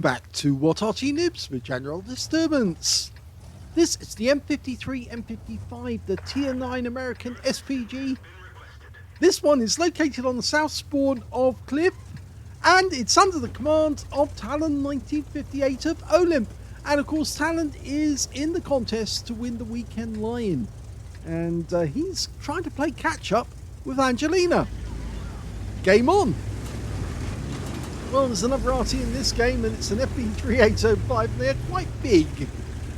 back to What Arty Noobs with General Disturbance. This is the M53, M55, the Tier 9 American SPG. This one is located on the south spawn of Cliff, and it's under the command of talon1958 of OLIMP. And of course, Talon is in the contest to win the Weekend Lion. And he's trying to play catch up with Angelina. Game on! Well, there's another Arty in this game, and it's an M53 and they're quite big.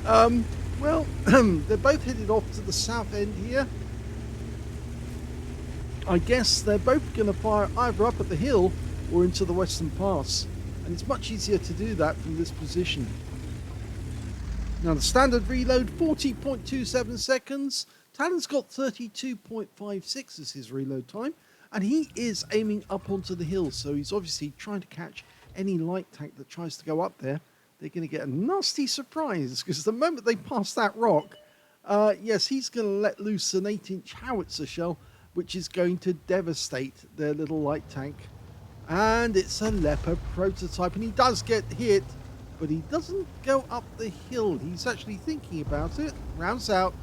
Well, they're both headed off to the south end here. I guess they're both going to fire either up at the hill or into the western pass. And it's much easier to do that from this position. Now, the standard reload, 40.27 seconds. Talon's got 32.56 as his reload time. And he is aiming up onto the hill, so he's obviously trying to catch any light tank that tries to go up there. They're going to get a nasty surprise, because the moment they pass that rock, yes, he's going to let loose an 8-inch howitzer shell, which is going to devastate their little light tank. And it's a Leopard prototype, and he does get hit, but he doesn't go up the hill. He's actually thinking about it. Rounds out.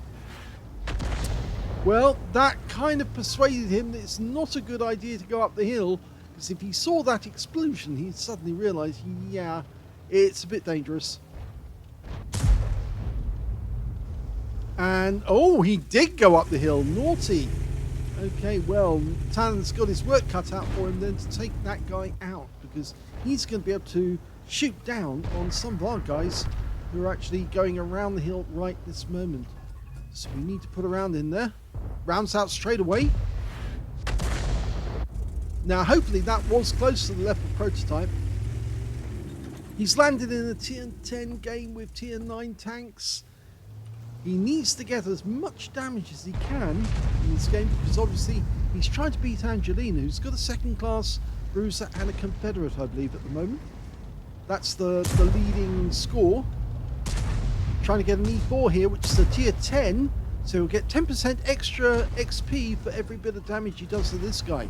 Well, that kind of persuaded him that it's not a good idea to go up the hill, because if he saw that explosion, he'd suddenly realise, yeah, it's a bit dangerous. And, oh, he did go up the hill. Naughty. Okay, well, Talon's got his work cut out for him then to take that guy out, because he's going to be able to shoot down on some of our guys who are actually going around the hill right this moment. So we need to put a round in there. Rounds out straight away. Now, hopefully that was close to the Leopard prototype. He's landed in a Tier 10 game with Tier 9 tanks. He needs to get as much damage as he can in this game, because obviously he's trying to beat Angelina, who's got a second class bruiser and a Confederate, I believe, at the moment. That's the leading score. Trying to get an E4 here, which is a Tier 10. So he'll get 10% extra XP for every bit of damage he does to this guy.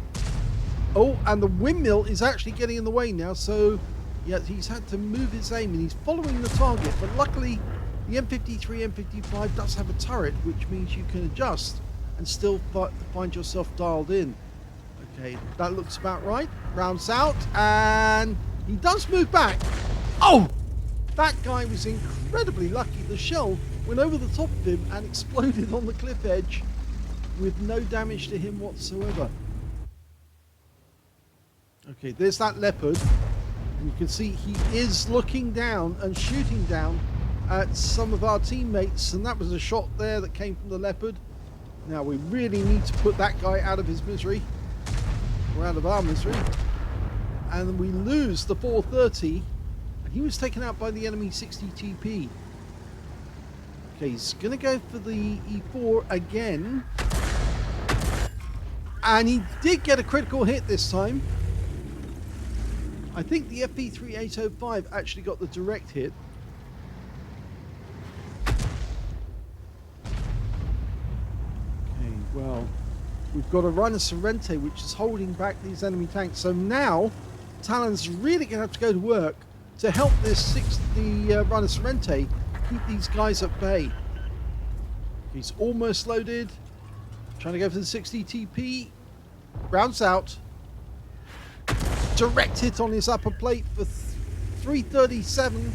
Oh, and the windmill is actually getting in the way now, so yeah, he's had to move his aim, and he's following the target. But luckily, the M53, M55 does have a turret, which means you can adjust and still find yourself dialed in. Okay, that looks about right. Rounds out, and he does move back. Oh! That guy was incredibly lucky. The shell went over the top of him and exploded on the cliff edge with no damage to him whatsoever. Okay, there's that Leopard. And you can see he is looking down and shooting down at some of our teammates. And that was a shot there that came from the Leopard. Now we really need to put that guy out of his misery. Or out of our misery. And we lose the 430. He was taken out by the enemy 60 TP. Okay, he's going to go for the E4 again. And he did get a critical hit this time. I think the FP3805 actually got the direct hit. Okay, well, we've got a Rhino Sorrente which is holding back these enemy tanks. So now, Talon's really going to have to go to work to help the Rhino Sorrente keep these guys at bay. He's almost loaded. Trying to go for the 60 TP. Rounds out. Direct hit on his upper plate for 337.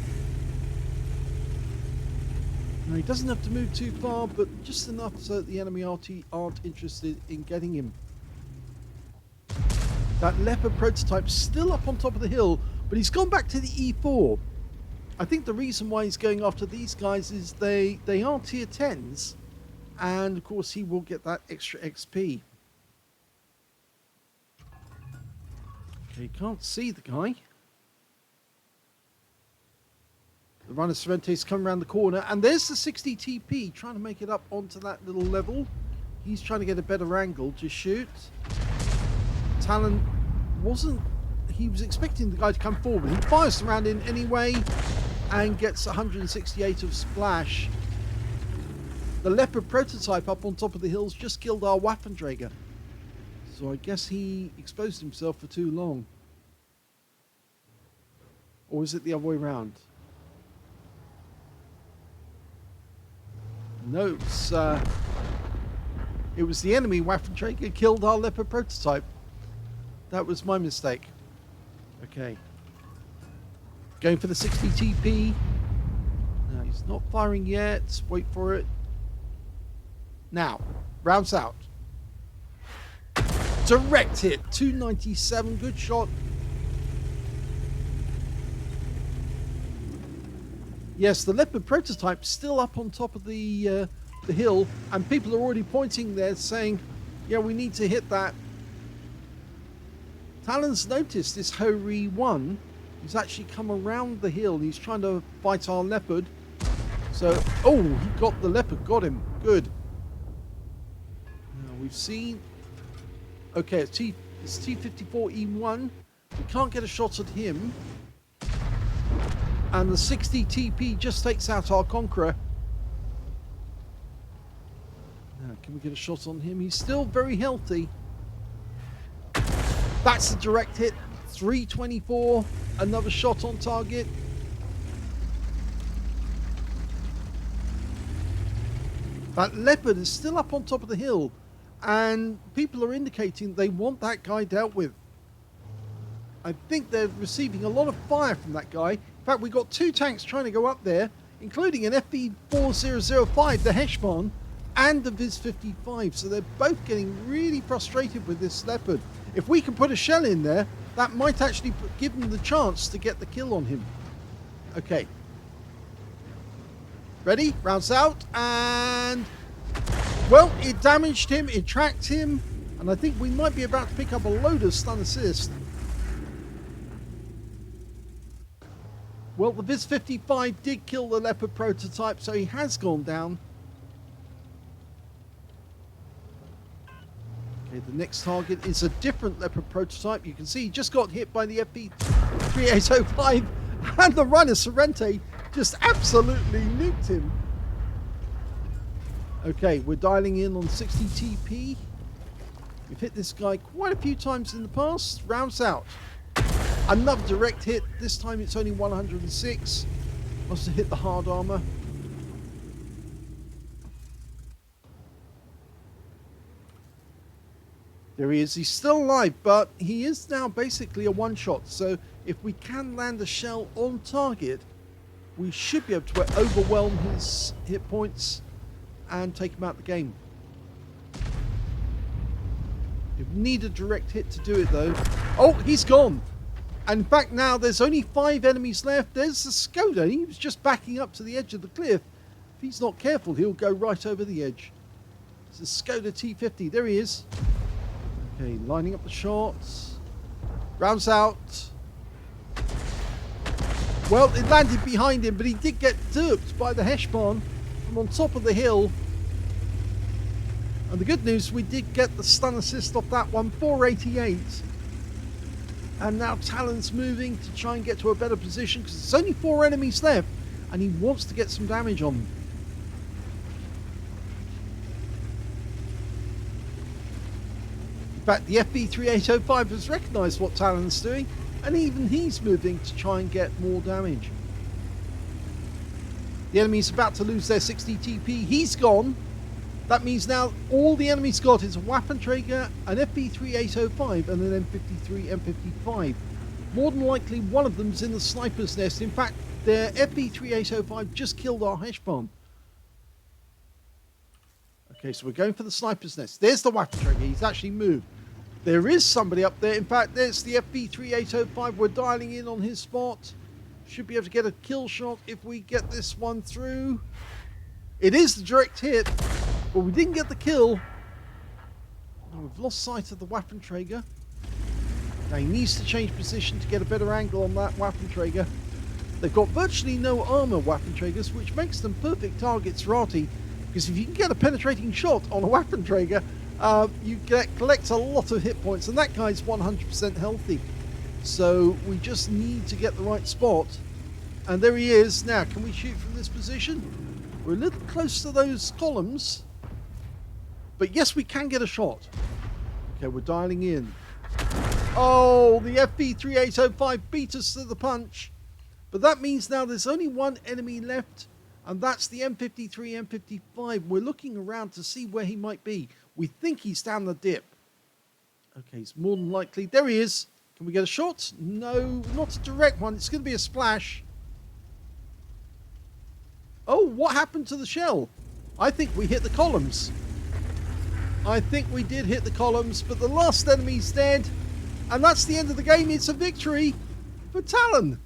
Now, he doesn't have to move too far, but just enough so that the enemy Arty aren't interested in getting him. That Leopard prototype's still up on top of the hill, but he's gone back to the E4. I think the reason why he's going after these guys is they are Tier 10s. And of course he will get that extra XP. Okay, can't see the guy. The Rhino Sorrente's come around the corner. And there's the 60 TP trying to make it up onto that little level. He's trying to get a better angle to shoot. Talon wasn't... He was expecting the guy to come forward. He fires the round in anyway and gets 168 of splash. The Leopard prototype up on top of the hills just killed our Waffenträger. So I guess he exposed himself for too long. Or is it the other way around? No, it was the enemy Waffenträger killed our Leopard prototype. That was my mistake. Okay. Going for the 60 TP. No, he's not firing yet. Wait for it. Now, rounds out. Direct hit. 297. Good shot. Yes, the Leopard prototype still up on top of the hill, and people are already pointing there saying, yeah, we need to hit that. Talon's noticed this Hori 1. He's actually come around the hill. He's trying to fight our Leopard. So, oh, he got the Leopard. Got him. Good. Now we've seen... Okay, it's T54E1. We can't get a shot at him. And the 60 TP just takes out our Conqueror. Now, can we get a shot on him? He's still very healthy. That's a direct hit. 324. Another shot on target. That Leopard is still up on top of the hill. And people are indicating they want that guy dealt with. I think they're receiving a lot of fire from that guy. In fact, we got two tanks trying to go up there, including an FV4005, the Heshbon, and the Viz-55. So they're both getting really frustrated with this Leopard. If we can put a shell in there, that might actually give them the chance to get the kill on him. Okay. Ready? Rounds out. And... well, it damaged him. It tracked him. And I think we might be about to pick up a load of stun assist. Well, the Viz-55 did kill the Leopard prototype, so he has gone down. Okay, the next target is a different Leopard prototype. You can see he just got hit by the FV3805, and the runner, Sorrente, just absolutely nuked him. Okay, we're dialing in on 60 TP. We've hit this guy quite a few times in the past. Rounds out. Another direct hit. This time it's only 106. Must have hit the hard armor. There he is. He's still alive, but he is now basically a one-shot. So if we can land a shell on target, we should be able to overwhelm his hit points and take him out of the game. We need a direct hit to do it, though. Oh, he's gone. And in fact, now there's only 5 enemies left. There's the Skoda. He was just backing up to the edge of the cliff. If he's not careful, he'll go right over the edge. It's the Skoda T50. There he is. Okay, lining up the shots. Rounds out. Well, it landed behind him, but he did get duped by the Heshbon from on top of the hill. And the good news, we did get the stun assist off that one, 488. And now Talon's moving to try and get to a better position because there's only 4 enemies left and he wants to get some damage on them. In fact, the FV3805 has recognised what Talon's doing and even he's moving to try and get more damage. The enemy's about to lose their 60 TP. He's gone. That means now all the enemy's got is a Waffenträger, an FV3805 and an M53, M55. More than likely one of them's in the sniper's nest. In fact, their FV3805 just killed our Heshbon. Okay, so we're going for the sniper's nest. There's the Waffenträger. He's actually moved. There is somebody up there. In fact, there's the FV3805. We're dialing in on his spot. Should be able to get a kill shot if we get this one through. It is the direct hit. But we didn't get the kill. Oh, we've lost sight of the Waffenträger. Now he needs to change position to get a better angle on that Waffenträger. They've got virtually no armor Waffenträgers, which makes them perfect targets for Arty. Because if you can get a penetrating shot on a Waffenträger, you collect a lot of hit points. And that guy's 100% healthy. So we just need to get the right spot. And there he is. Now, can we shoot from this position? We're a little close to those columns. But yes, we can get a shot. Okay, we're dialing in. Oh, the FV3805 beat us to the punch. But that means now there's only one enemy left, and that's the M53, M55. We're looking around to see where he might be. We think he's down the dip. Okay, it's more than likely. There he is. Can we get a shot? No, not a direct one. It's going to be a splash. Oh, what happened to the shell? I think we hit the columns. I think we did hit the columns, but the last enemy's dead. And that's the end of the game. It's a victory for Talon.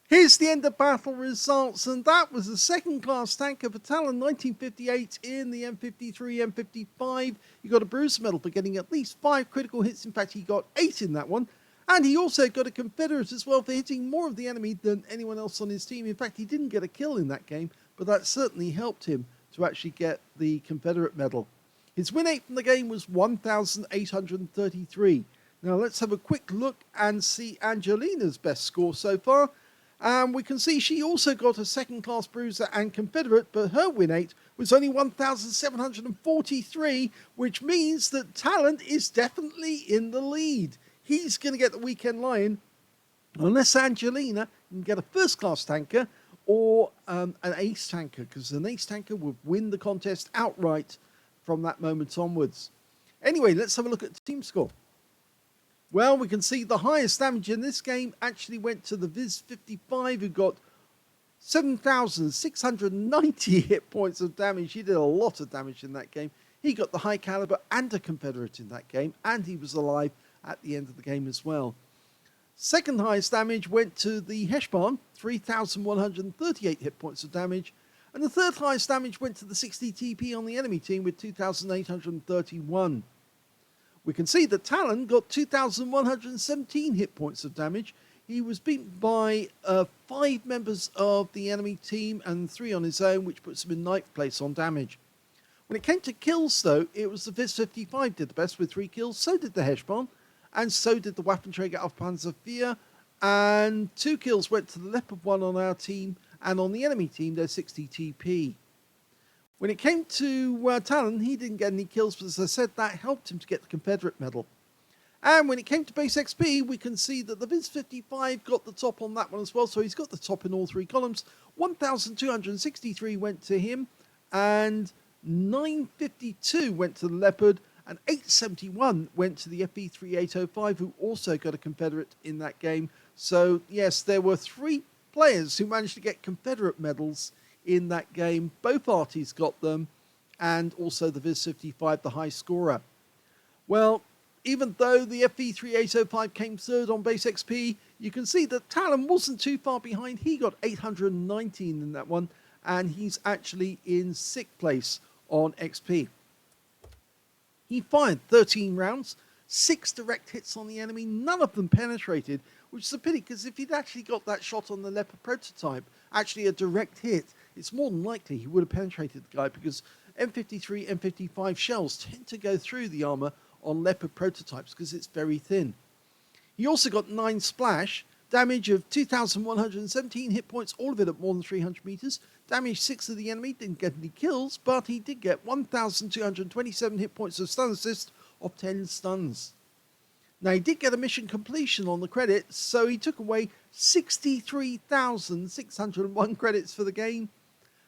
Here's the end of battle results, and that was a second-class tanker for talon1958 in the M53, M55. He got a bruiser medal for getting at least 5 critical hits. In fact, he got 8 in that one. And he also got a Confederate as well for hitting more of the enemy than anyone else on his team. In fact, he didn't get a kill in that game, but that certainly helped him to actually get the Confederate medal. His win rate from the game was 1,833. Now let's have a quick look and see Angelina's best score so far. We can see she also got a second-class bruiser and Confederate, but her win rate was only 1,743, which means that Talon is definitely in the lead. He's going to get the Weekend Lion, unless Angelina can get a first-class tanker or an ace tanker, because an ace tanker would win the contest outright from that moment onwards. Anyway, let's have a look at the team score. Well, we can see the highest damage in this game actually went to the Viz55, who got 7,690 hit points of damage. He did a lot of damage in that game. He got the high caliber and a Confederate in that game, and he was alive at the end of the game as well. Second highest damage went to the Heshbon, 3,138 hit points of damage. And the third highest damage went to the 60 TP on the enemy team with 2,831. We can see that Talon got 2,117 hit points of damage. He was beaten by 5 members of the enemy team and 3 on his own, which puts him in 9th place on damage. When it came to kills, though, it was the Viz55 did the best with 3 kills. So did the Heshbon, and so did the Waffenträger auf Panzer IV. And 2 kills went to the Leopard 1 on our team, and on the enemy team, there's 60 TP. When it came to Talon, he didn't get any kills, but as I said, that helped him to get the Confederate medal. And when it came to base XP, we can see that the Viz55 got the top on that one as well, so he's got the top in all 3 columns. 1,263 went to him, and 952 went to the Leopard, and 871 went to the FE3805, who also got a Confederate in that game. So, yes, there were 3 players who managed to get Confederate medals in that game. Both Artys got them, and also the Viz55, the high scorer. Well, even though the FE3805 came third on base XP, you can see that Talon wasn't too far behind. He got 819 in that one, and he's actually in 6th place on XP. He fired 13 rounds, 6 direct hits on the enemy, none of them penetrated, which is a pity, because if he'd actually got that shot on the Leopard prototype, actually a direct hit, it's more than likely he would have penetrated the guy, because M53, M55 shells tend to go through the armor on Leopard prototypes because it's very thin. He also got 9 splash, damage of 2,117 hit points, all of it at more than 300 meters, damaged 6 of the enemy, didn't get any kills, but he did get 1,227 hit points of stun assist of 10 stuns. Now, he did get a mission completion on the credits, so he took away 63,601 credits for the game.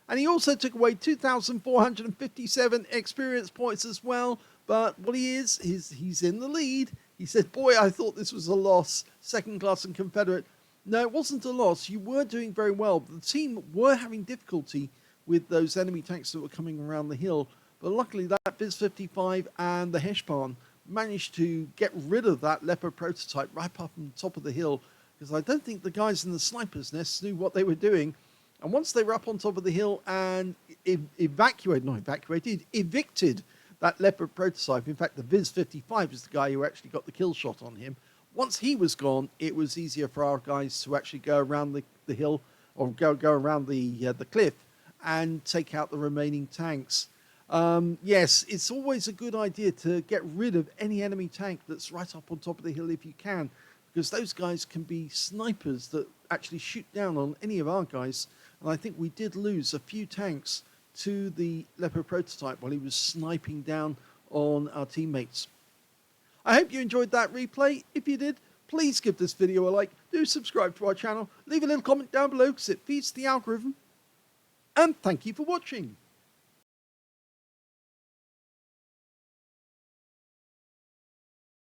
And he also took away 2,457 experience points as well. But what he is he's in the lead. He said, boy, I thought this was a loss, second class and Confederate. No, it wasn't a loss. You were doing very well. The team were having difficulty with those enemy tanks that were coming around the hill. But luckily, that Viz55 and the Heshbon managed to get rid of that Leopard prototype right up on the top of the hill, because I don't think the guys in the sniper's nest knew what they were doing. And once they were up on top of the hill and evicted that Leopard prototype, in fact, the Viz55 is the guy who actually got the kill shot on him. Once he was gone, it was easier for our guys to actually go around the hill, or go around the cliff and take out the remaining tanks. Yes, it's always a good idea to get rid of any enemy tank that's right up on top of the hill if you can, because those guys can be snipers that actually shoot down on any of our guys. And I think we did lose a few tanks to the Leopard prototype while he was sniping down on our teammates. I hope you enjoyed that replay. If you did, please give this video a like, do subscribe to our channel, leave a little comment down below because it feeds the algorithm, and thank you for watching.